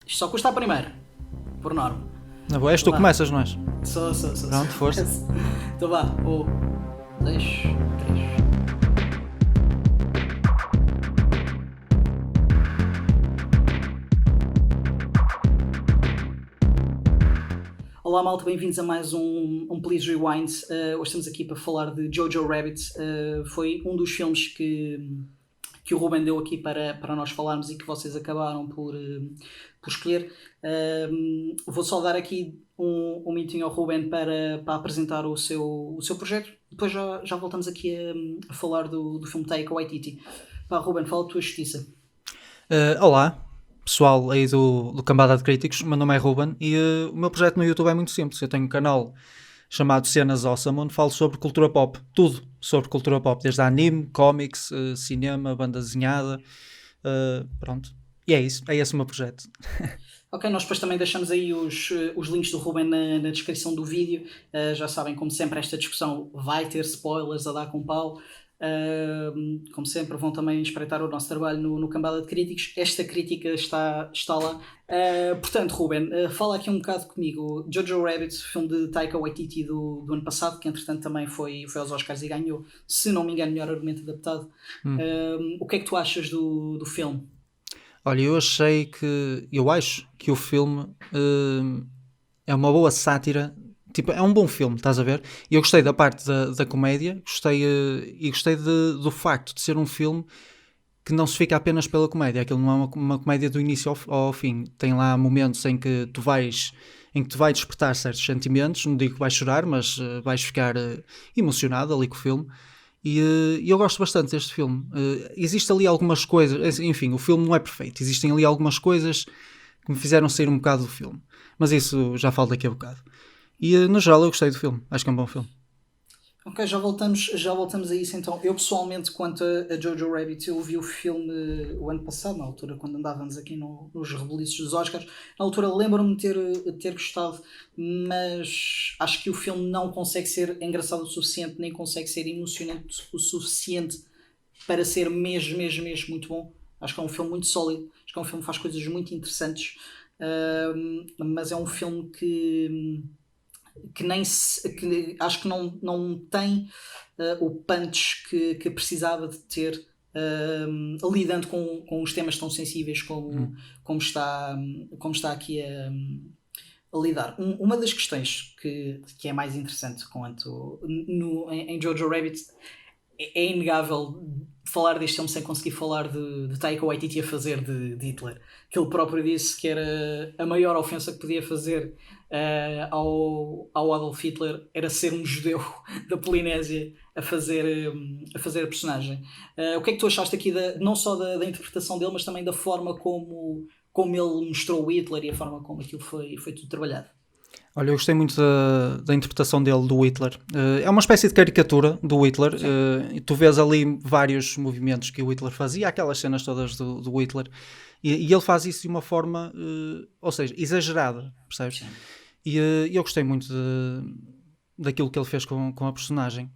Isto só custa a primeira, por norma. Não, és tu que começas, não és? Sou. Pronto, força. Então vá, 1, 2, 3. Olá malta, bem-vindos a mais um Please Rewind. Hoje estamos aqui para falar de Jojo Rabbit. Foi um dos filmes que o Ruben deu aqui para nós falarmos e que vocês acabaram por escolher. Vou só dar aqui um minutinho ao Ruben para apresentar o seu projeto. Depois já voltamos aqui a falar do filme Taika Waititi. Ruben, fala a tua justiça. Olá, pessoal aí do Cambada de Críticos. Meu nome é Ruben e o meu projeto no YouTube é muito simples. Eu tenho um canal chamado Cenas Awesome, onde falo sobre cultura pop, tudo sobre cultura pop, desde anime, comics, cinema, banda desenhada, pronto. E é isso, é esse o meu projeto. Ok, nós depois também deixamos aí os links do Ruben na descrição do vídeo. Já sabem, como sempre, esta discussão vai ter spoilers a dar com pau. Como sempre, vão também espreitar o nosso trabalho no Cambada de Críticos. Esta crítica está lá. Portanto, Ruben, fala aqui um bocado comigo. Jojo Rabbit, filme de Taika Waititi do ano passado, que entretanto também foi aos Oscars e ganhou, se não me engano, melhor argumento adaptado. O que é que tu achas do filme? Olha, eu acho que o filme é uma boa sátira. Tipo, é um bom filme, estás a ver? E eu gostei da parte da comédia, gostei do facto de ser um filme que não se fica apenas pela comédia. Aquilo não é uma comédia do início ao fim. Tem lá momentos em que tu vais despertar certos sentimentos, não digo que vais chorar, mas vais ficar emocionado ali com o filme. E eu gosto bastante deste filme. Existe ali algumas coisas, enfim, o filme não é perfeito. Existem ali algumas coisas que me fizeram sair um bocado do filme. Mas isso já falo daqui a bocado. E no geral eu gostei do filme, acho que é um bom filme. Ok, já voltamos a isso então. Eu pessoalmente, quanto a Jojo Rabbit, eu vi o filme o ano passado, na altura, quando andávamos aqui nos rebuliços dos Oscars. Na altura lembro-me de ter gostado, mas acho que o filme não consegue ser engraçado o suficiente, nem consegue ser emocionante o suficiente para ser mesmo muito bom. Acho que é um filme muito sólido, acho que é um filme que faz coisas muito interessantes, mas é um filme que acho que não tem o punch que precisava de ter, lidando com os temas tão sensíveis como está aqui a lidar. Uma das questões que é mais interessante em Jojo Rabbit é inegável falar deste filme sem conseguir falar de Taika Waititi a fazer de Hitler, que ele próprio disse que era a maior ofensa que podia fazer ao Adolf Hitler era ser um judeu da Polinésia a fazer a personagem. O que é que tu achaste aqui não só da interpretação dele, mas também da forma como ele mostrou o Hitler e a forma como aquilo foi tudo trabalhado? Olha, eu gostei muito da interpretação dele do Hitler. É uma espécie de caricatura do Hitler. E tu vês ali vários movimentos que o Hitler fazia, aquelas cenas todas do Hitler, e ele faz isso de uma forma, ou seja, exagerada, percebes? Sim. E eu gostei muito daquilo que ele fez com a personagem.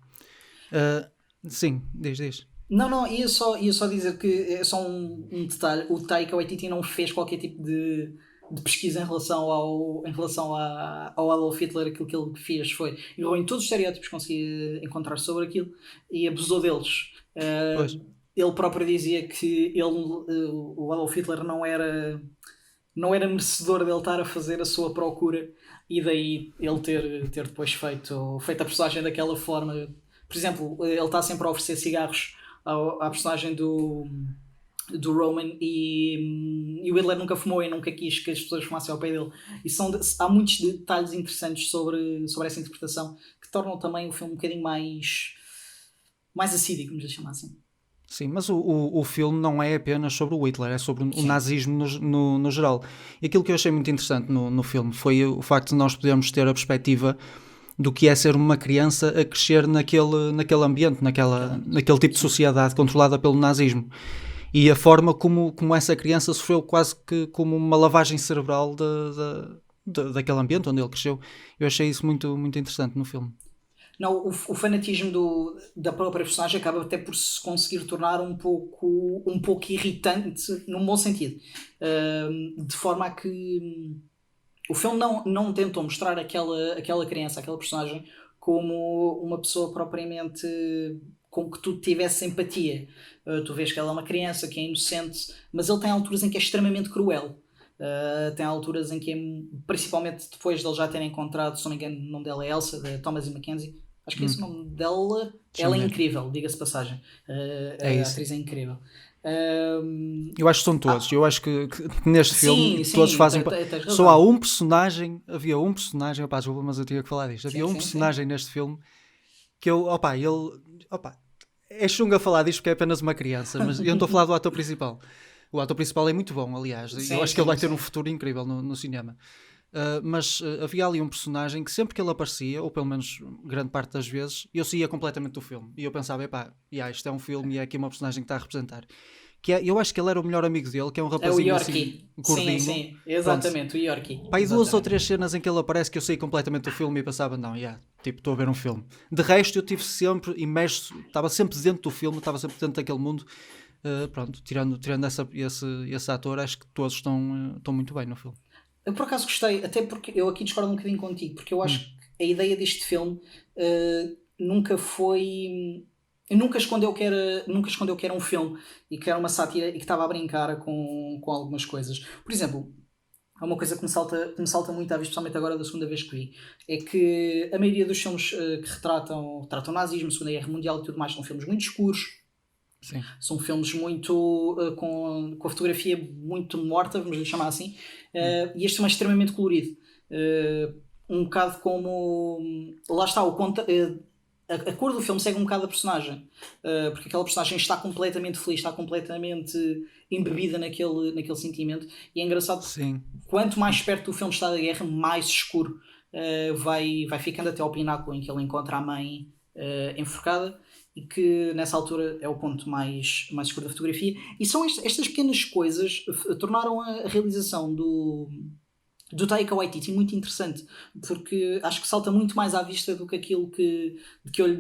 Sim, diz. Não, ia só dizer que é só um detalhe. O Taika Waititi não fez qualquer tipo de pesquisa em relação ao Adolf Hitler. Aquilo que ele fez foi errou em todos os estereótipos que conseguia encontrar sobre aquilo e abusou deles. Ele próprio dizia que o Adolf Hitler não era merecedor dele estar a fazer a sua procura, e daí ele ter depois feito a personagem daquela forma. Por exemplo, ele está sempre a oferecer cigarros à personagem do Roman, e o Hitler nunca fumou e nunca quis que as pessoas fumassem ao pé dele. E há muitos detalhes interessantes sobre essa interpretação que tornam também o filme um bocadinho mais assíduo, vamos chamar assim. Sim, mas o filme não é apenas sobre o Hitler, é sobre o nazismo no geral. E aquilo que eu achei muito interessante no filme foi o facto de nós podermos ter a perspectiva do que é ser uma criança a crescer naquele ambiente, naquele tipo de sociedade controlada pelo nazismo. E a forma como essa criança sofreu quase que como uma lavagem cerebral daquele ambiente onde ele cresceu. Eu achei isso muito, muito interessante no filme. Não, o fanatismo da própria personagem acaba até por se conseguir tornar um pouco irritante, num bom sentido. De forma a que o filme não tentou mostrar aquela criança, aquela personagem, como uma pessoa propriamente com que tu tivesse empatia. Tu vês que ela é uma criança, que é inocente, mas ele tem alturas em que é extremamente cruel. Tem alturas em que, principalmente depois de ele já terem encontrado, se não me engano, o nome dela é Elsa, de Thomas e Mackenzie. Acho que é esse o nome dela. Ela é incrível, diga-se de passagem. É A isso. atriz é incrível. Eu acho que são todos. Eu acho que neste filme Sim, todos fazem. tens Só há razão. um personagem. Havia um personagem. Opá, desculpa, mas eu tinha que falar disto. Havia Sim, um sim, sim. personagem neste filme que eu. Opá, ele. Opá, é chunga falar disto porque é apenas uma criança, mas eu não estou a falar do ator principal. O ator principal é muito bom, aliás. Eu Sim, acho que ele vai sim, ter um sim. futuro incrível no cinema. Mas havia ali um personagem que sempre que ele aparecia, ou pelo menos grande parte das vezes, eu saía completamente do filme. E eu pensava, epá, isto é um filme e é aqui uma personagem que está a representar. Eu acho que ele era o melhor amigo dele, que é um É o rapazinho assim, Yorkie. Sim, gordinho. sim, Pronto. exatamente, o Yorkie. Pá, e duas ou Exatamente. três cenas em que ele aparece que eu saí completamente do filme e pensava, não, tipo, estou a ver um filme. De resto, eu estive sempre imerso, estava sempre dentro do filme, estava sempre dentro daquele mundo. Pronto, tirando esse ator, acho que todos estão muito bem no filme. Eu por acaso gostei, até porque eu aqui discordo um bocadinho contigo, porque eu acho Hum, que a ideia deste filme nunca foi. Nunca escondeu que era um filme e que era uma sátira e que estava a brincar com algumas coisas. Por exemplo, há uma coisa que me salta muito à vista, especialmente agora da segunda vez que vi, é que a maioria dos filmes que tratam nazismo, Segunda Guerra Mundial e tudo mais, são filmes muito escuros, sim. são filmes muito com a fotografia muito morta, vamos lhe chamar assim, Hum, e este filme é extremamente colorido. Um bocado como. Lá está, a cor do filme segue um bocado a personagem, porque aquela personagem está completamente feliz, está completamente embebida naquele sentimento, e é engraçado porque sim. quanto mais perto do filme está da guerra, mais escuro vai ficando até ao pináculo em que ele encontra a mãe enforcada e que nessa altura é o ponto mais escuro da fotografia. E são estas pequenas coisas tornaram a realização do Taika Waititi muito interessante, porque acho que salta muito mais à vista do que aquilo do que eu lhe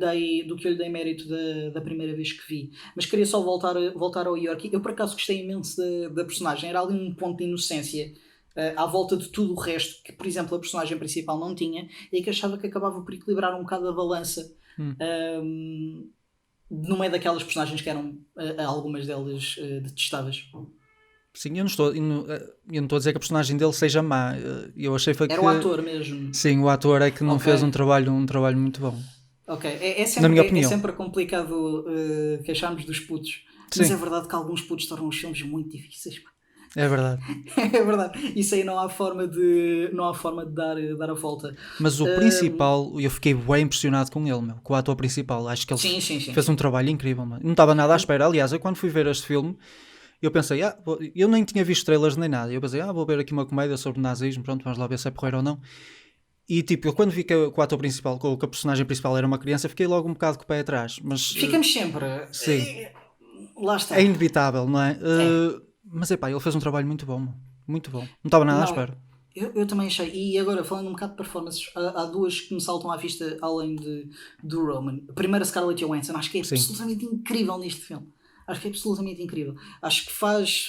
dei mérito da primeira vez que vi. Mas queria só voltar ao York. Eu por acaso gostei imenso da personagem, era ali um ponto de inocência à volta de tudo o resto que, por exemplo, a personagem principal não tinha, e que achava que acabava por equilibrar um bocado a balança. Hum. No meio daquelas personagens que eram algumas delas detestáveis. Sim, eu não estou a dizer que a personagem dele seja má. Eu achei foi Era o que ator mesmo. sim, o ator é que não Ok. fez um trabalho muito bom. Ok. É Na sempre, minha é, é opinião. sempre complicado queixarmos dos putos. Mas é Sim, verdade que alguns putos tornam os filmes muito difíceis. Pá. é verdade. É verdade. Isso aí não há forma de dar a volta. Mas o principal, eu fiquei bem impressionado com ele, meu, com o ator principal. Acho que ele Sim, sim, sim, fez um sim. trabalho incrível, mano. Não estava nada à espera. Aliás, eu quando fui ver este filme, eu pensei, eu nem tinha visto trailers nem nada. Eu pensei, vou ver aqui uma comédia sobre nazismo, pronto, vamos lá ver se é porreiro ou não. E tipo, eu quando vi que o ator principal, que a personagem principal era uma criança, fiquei logo um bocado com o pé atrás. Mas Ficamos sempre. sim, Lá é está. inevitável, não é? É. Mas epá, ele fez um trabalho muito bom, meu. Muito bom. Não estava nada à Não, espera. eu também achei. E agora, falando um bocado de performances, há duas que me saltam à vista além do Roman. A primeira, Scarlett Johansson, acho que é Sim, absolutamente incrível neste filme. Acho que é absolutamente incrível. Acho que faz.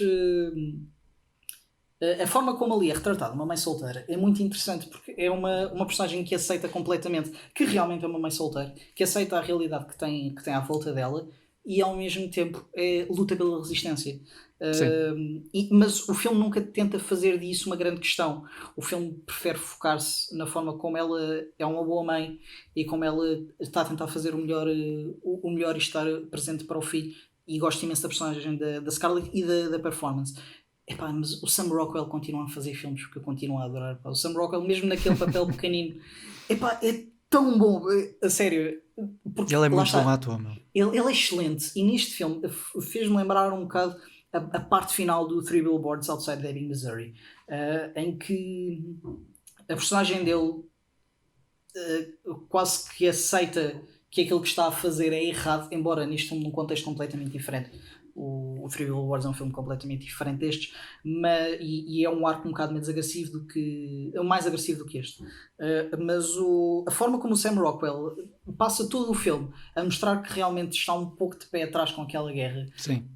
A forma como ali é retratada uma mãe solteira é muito interessante porque é uma personagem que aceita completamente que realmente é uma mãe solteira, que aceita a realidade que tem à volta dela e ao mesmo tempo luta pela resistência. sim, Mas o filme nunca tenta fazer disso uma grande questão. O filme prefere focar-se na forma como ela é uma boa mãe e como ela está a tentar fazer o melhor e estar presente para o filho. E gosto imenso da personagem da Scarlett e da performance. Epá, mas o Sam Rockwell continua a fazer filmes que eu continuo a adorar. Pá. O Sam Rockwell, mesmo naquele papel pequenino, epá, é tão bom, a sério. Porque ele é lá muito bom está, ator, meu. ele é excelente. E neste filme fez-me lembrar um bocado a parte final do Three Billboards Outside Ebbing, Missouri, em que a personagem dele quase que aceita que aquilo que está a fazer é errado, embora neste filme num contexto completamente diferente. o Three Billboards é um filme completamente diferente destes, mas, e é um arco um bocado mais agressivo do que este. Mas a forma como o Sam Rockwell passa todo o filme a mostrar que realmente está um pouco de pé atrás com aquela guerra. Sim.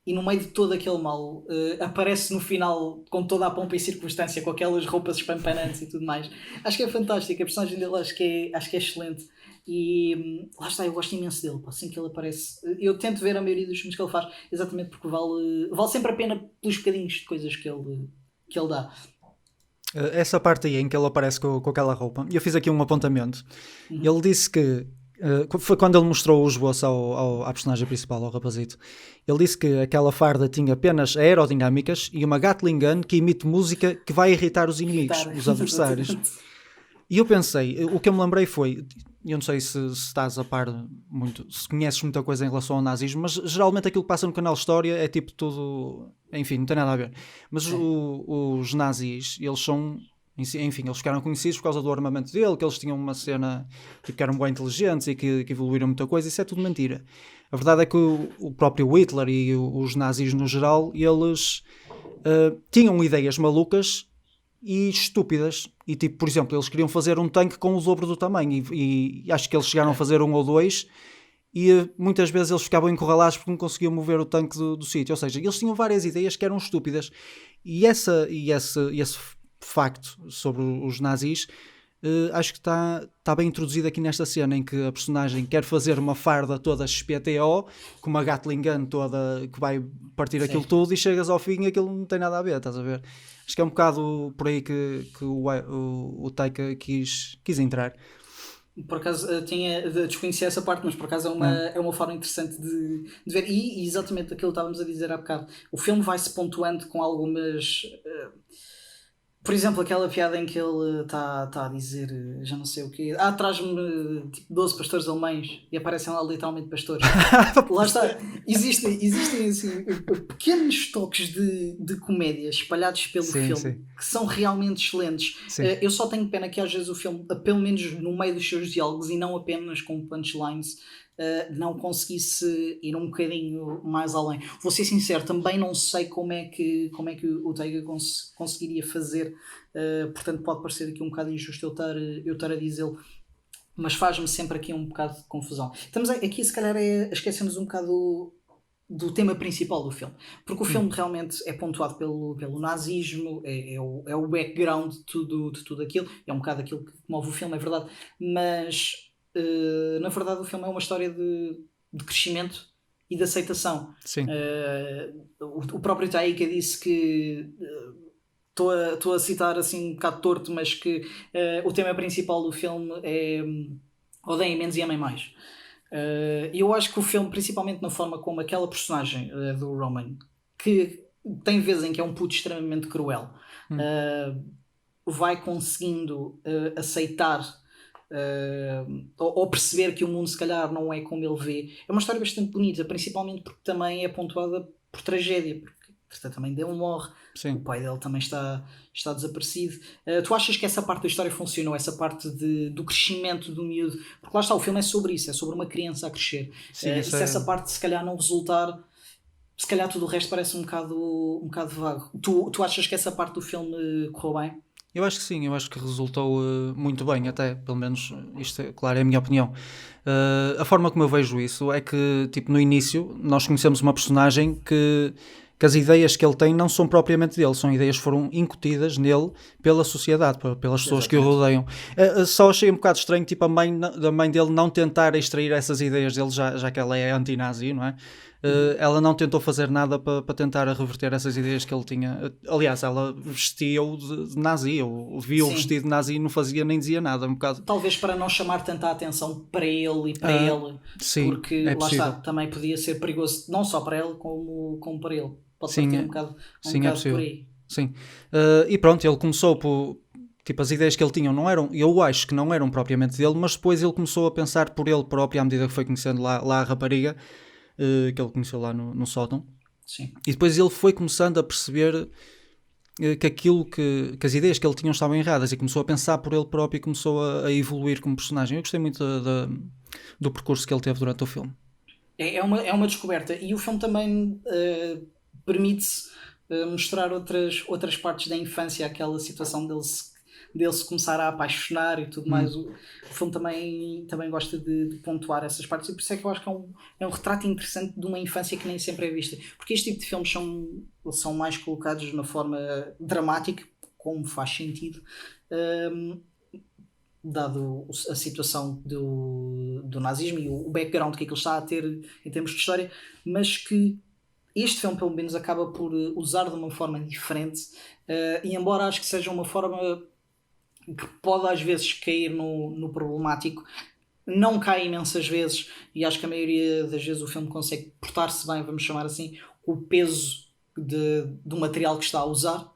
E no meio de todo aquele mal aparece no final com toda a pompa e circunstância, com aquelas roupas espampanantes e tudo mais. Acho que é fantástico, a personagem dele acho que é excelente. E lá está, eu gosto imenso dele, pá, assim que ele aparece. Eu tento ver a maioria dos filmes que ele faz, exatamente porque vale sempre a pena pelos bocadinhos de coisas que ele dá. Essa parte aí em que ele aparece com aquela roupa, eu fiz aqui um apontamento. Ele disse que foi quando ele mostrou o esboço à personagem principal, ao rapazito. Ele disse que aquela farda tinha apenas aerodinâmicas e uma Gatling Gun que emite música que vai irritar os inimigos, os adversários. E eu pensei, o que eu me lembrei foi, eu não sei se estás a par muito, se conheces muita coisa em relação ao nazismo, mas geralmente aquilo que passa no canal História é tipo tudo, enfim, não tem nada a ver. Mas os nazis, eles são, enfim, eles ficaram conhecidos por causa do armamento dele, que eles tinham uma cena tipo, que eram bem inteligentes e que evoluíram muita coisa. Isso é tudo mentira. A verdade é que o próprio Hitler e os nazis no geral, eles tinham ideias malucas e estúpidas. E tipo, por exemplo, eles queriam fazer um tanque com o dobro do tamanho e acho que eles chegaram a fazer um ou dois e muitas vezes eles ficavam encurralados porque não conseguiam mover o tanque do sítio. Ou seja, eles tinham várias ideias que eram estúpidas. E esse facto sobre os nazis acho que está bem introduzido aqui nesta cena em que a personagem quer fazer uma farda toda XPTO com uma Gatling Gun toda que vai partir aquilo tudo e chegas ao fim e aquilo não tem nada a ver, estás a ver? Acho que é um bocado por aí que o Taika quis entrar. Por acaso desconhecia essa parte, mas por acaso é uma forma interessante de ver. E exatamente aquilo que estávamos a dizer há bocado. O filme vai-se pontuando com algumas. Por exemplo, aquela piada em que ele está a dizer, já não sei o quê, traz-me tipo 12 pastores alemães e aparecem lá literalmente pastores. Lá está, existem assim, pequenos toques de comédia espalhados pelo filme que são realmente excelentes. Eu só tenho pena que às vezes o filme, pelo menos no meio dos seus diálogos e não apenas com punchlines, não conseguisse ir um bocadinho mais além. Vou ser sincero, também não sei como é que o Taika conseguiria fazer, portanto pode parecer aqui um bocado injusto eu estar a dizê-lo, mas faz-me sempre aqui um bocado de confusão. Estamos aqui se calhar esquecemos um bocado do tema principal do filme, porque o filme realmente é pontuado pelo nazismo, é o background de tudo aquilo, é um bocado aquilo que move o filme, é verdade, mas na verdade o filme é uma história de crescimento e de aceitação. Sim. O próprio Taika disse que estou a citar assim um bocado torto, mas que o tema principal do filme é odeiem menos e amem mais. Eu acho que o filme, principalmente na forma como aquela personagem do Roman, que tem vezes em que é um puto extremamente cruel, vai conseguindo aceitar ou perceber que o mundo se calhar não é como ele vê. É uma história bastante bonita, principalmente porque também é pontuada por tragédia, porque também dele morre. Sim. O pai dele também está desaparecido. Tu achas que essa parte da história funcionou? Essa parte do crescimento do miúdo? Porque lá está, o filme é sobre isso, é sobre uma criança a crescer. Sim, se essa parte se calhar não resultar, se calhar tudo o resto parece um bocado vago. Tu achas que essa parte do filme correu bem? Eu acho que sim, eu acho que resultou muito bem, até, pelo menos, isto é, claro, é a minha opinião. A forma como eu vejo isso é que, tipo, no início, nós conhecemos uma personagem que as ideias que ele tem não são propriamente dele, são ideias que foram incutidas nele pela sociedade, pelas pessoas que o rodeiam. Só achei um bocado estranho, tipo, a mãe dele não tentar extrair essas ideias dele, já que ela é anti-nazi, não é? Ela não tentou fazer nada para tentar reverter essas ideias que ele tinha. Aliás, ela vestia-o de nazi, ou via-o vestido de nazi e não fazia nem dizia nada. Um bocado. Talvez para não chamar tanta atenção para ele e para ele, sim, porque lá está, também podia ser perigoso, não só para ele, como para ele. Pode ser um bocado por aí. Sim. E pronto, ele começou por. Tipo, as ideias que ele tinha não eram, eu acho que não eram propriamente dele, mas depois ele começou a pensar por ele próprio à medida que foi conhecendo lá a rapariga. Que ele conheceu lá no sótão. Sim. E depois ele foi começando a perceber que as ideias que ele tinha estavam erradas e começou a pensar por ele próprio e começou a evoluir como personagem. Eu gostei muito do percurso que ele teve durante o filme. É uma descoberta. E o filme também permite-se mostrar outras partes da infância, aquela situação dele se começar a apaixonar e tudo mais. O filme também gosta de pontuar essas partes, e por isso é que eu acho que é um retrato interessante de uma infância que nem sempre é vista. Porque este tipo de filmes são mais colocados na forma dramática, como faz sentido, hum, dado a situação do nazismo e o background que aquilo está a ter em termos de história, mas que este filme pelo menos acaba por usar de uma forma diferente, e embora acho que seja uma forma que pode às vezes cair no problemático, não cai imensas vezes, e acho que a maioria das vezes o filme consegue portar-se bem, vamos chamar assim, com o peso do material que está a usar,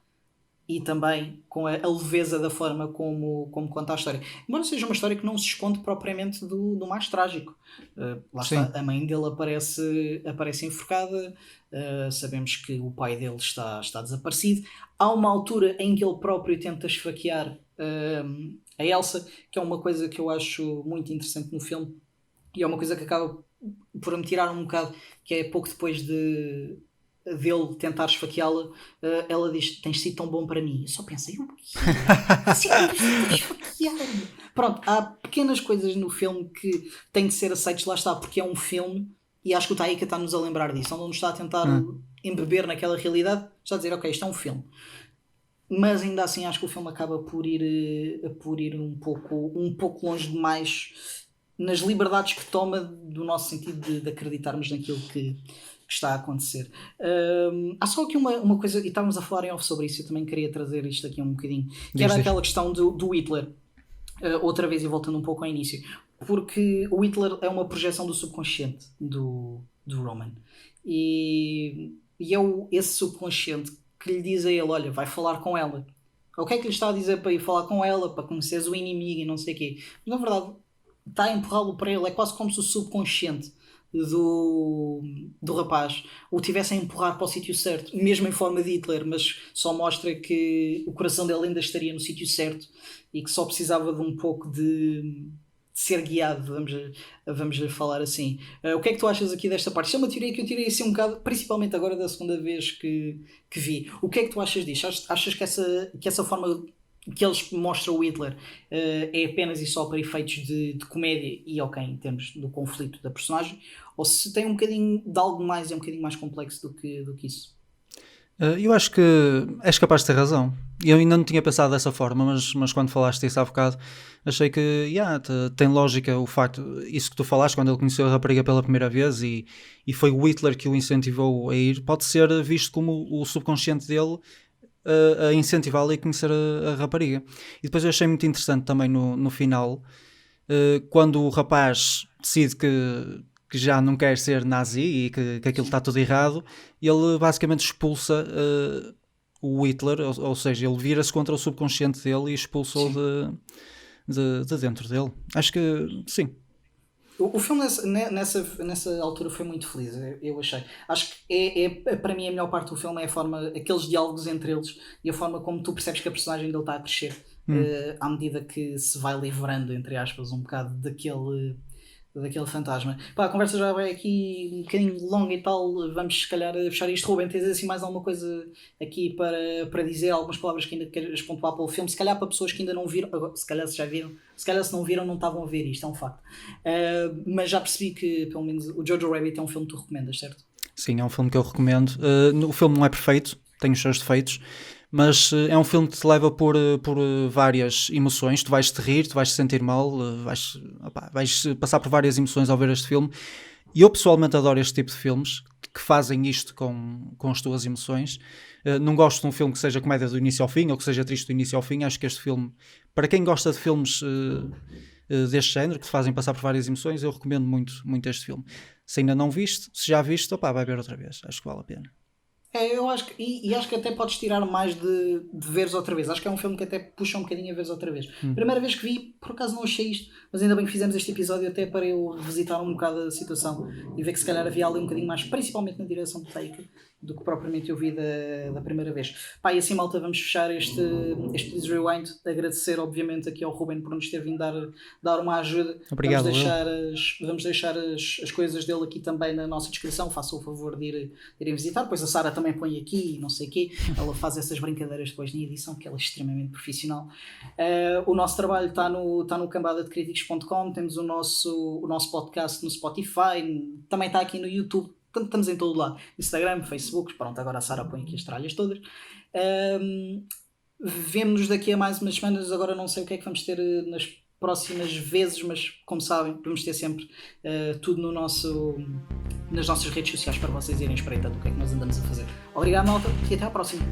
e também com a leveza da forma como conta a história. Embora seja uma história que não se esconde propriamente do mais trágico. Lá está, Sim. a mãe dele aparece enforcada, sabemos que o pai dele está desaparecido. Há uma altura em que ele próprio tenta esfaquear a Elsa, que é uma coisa que eu acho muito interessante no filme, e é uma coisa que acaba por me tirar um bocado, que é pouco depois dele tentar esfaqueá-la, ela diz: tens sido tão bom para mim. Eu só pensei: o quê? Sim, tentar esfaquear-me. Pronto, há pequenas coisas no filme que têm de ser aceites, lá está, porque é um filme, e acho que o Taika está-nos a lembrar disso. Não nos está a tentar Hum. embeber naquela realidade, está a dizer: ok, isto é um filme. Mas ainda assim acho que o filme acaba por ir um pouco longe demais nas liberdades que toma do nosso sentido de acreditarmos naquilo que está a acontecer. Há só aqui uma coisa, e estávamos a falar em off sobre isso, eu também queria trazer isto aqui um bocadinho, que era Diz, diz. aquela questão do Hitler, outra vez e voltando um pouco ao início, porque o Hitler é uma projeção do subconsciente do Roman, e é esse subconsciente que lhe diz a ele: olha, vai falar com ela. O que é que lhe está a dizer para ir falar com ela, para conheceres o inimigo e não sei o quê? Mas na verdade está a empurrá-lo para ele, é quase como se o subconsciente do, do rapaz o tivesse a empurrar para o sítio certo, mesmo em forma de Hitler, mas só mostra que o coração dele ainda estaria no sítio certo e que só precisava de um pouco de ser guiado, vamos falar assim. O que é que tu achas aqui desta parte? Isto é uma teoria que eu tirei assim um bocado, principalmente agora da segunda vez que vi. O que é que tu achas disto? Achas que essa forma que eles mostram o Hitler é apenas e só para efeitos de comédia e ok, em termos do conflito da personagem, ou se tem um bocadinho de algo mais, é um bocadinho mais complexo do que isso? Eu acho que és capaz de ter razão. Eu ainda não tinha pensado dessa forma, mas quando falaste isso há bocado, achei que tem lógica o facto, isso que tu falaste, quando ele conheceu a rapariga pela primeira vez e foi o Hitler que o incentivou a ir, pode ser visto como o subconsciente dele a incentivá-lo a conhecer a rapariga. E depois eu achei muito interessante também no final, quando o rapaz decide que já não quer ser nazi e que aquilo está tudo errado, ele basicamente expulsa o Hitler, ou seja, ele vira-se contra o subconsciente dele e expulsa-o Sim. de dentro dele. Acho que sim. O filme nessa altura foi muito feliz, eu achei. Acho que para mim a melhor parte do filme é a forma, aqueles diálogos entre eles e a forma como tu percebes que a personagem dele está a crescer, Hum. à medida que se vai livrando, entre aspas, um bocado daquele fantasma. Pá, a conversa já vai aqui um bocadinho longa e tal, vamos se calhar fechar isto. Ruben, tens assim mais alguma coisa aqui para dizer, algumas palavras que ainda queres pontuar pelo filme, se calhar para pessoas que ainda não viram, agora, se calhar se já viram, se calhar se não viram não estavam a ver isto, é um facto. Mas já percebi que pelo menos o Jojo Rabbit é um filme que tu recomendas, certo? Sim, é um filme que eu recomendo. O filme não é perfeito, tem os seus defeitos, mas é um filme que te leva por várias emoções. Tu vais te rir, tu vais te sentir mal, vais passar por várias emoções ao ver este filme. E eu pessoalmente adoro este tipo de filmes que fazem isto com as tuas emoções. Não gosto de um filme que seja comédia do início ao fim ou que seja triste do início ao fim. Acho que este filme, para quem gosta de filmes deste género, que te fazem passar por várias emoções, eu recomendo muito, muito este filme. Se ainda não viste, se já viste, opá, vai ver outra vez. Acho que vale a pena. Eu acho que, e acho que até podes tirar mais de veres outra vez. Acho que é um filme que até puxa um bocadinho a veres outra vez. Primeira vez que vi, por acaso não achei isto, mas ainda bem que fizemos este episódio até para eu revisitar um bocado a situação e ver que se calhar havia ali um bocadinho mais, principalmente na direção de Taika, do que propriamente eu vi da primeira vez. Pá, e assim, malta, vamos fechar este Please Rewind. Agradecer, obviamente, aqui ao Ruben por nos ter vindo dar uma ajuda. Obrigado, Vamos deixar as coisas dele aqui também na nossa descrição. Façam o favor de irem visitar. Depois a Sara também põe aqui, não sei o quê. Ela faz essas brincadeiras depois na edição, que ela é extremamente profissional. O nosso trabalho está no cambadadecriticos.com. Temos o nosso podcast no Spotify. Também está aqui no YouTube. Estamos em todo lado. Instagram, Facebook. Pronto, agora a Sara põe aqui as tralhas todas. Vemo-nos daqui a mais umas semanas. Agora não sei o que é que vamos ter nas próximas vezes, mas como sabem, vamos ter sempre tudo nas nossas redes sociais para vocês irem espreitando o que é que nós andamos a fazer. Obrigado, malta, e até à próxima.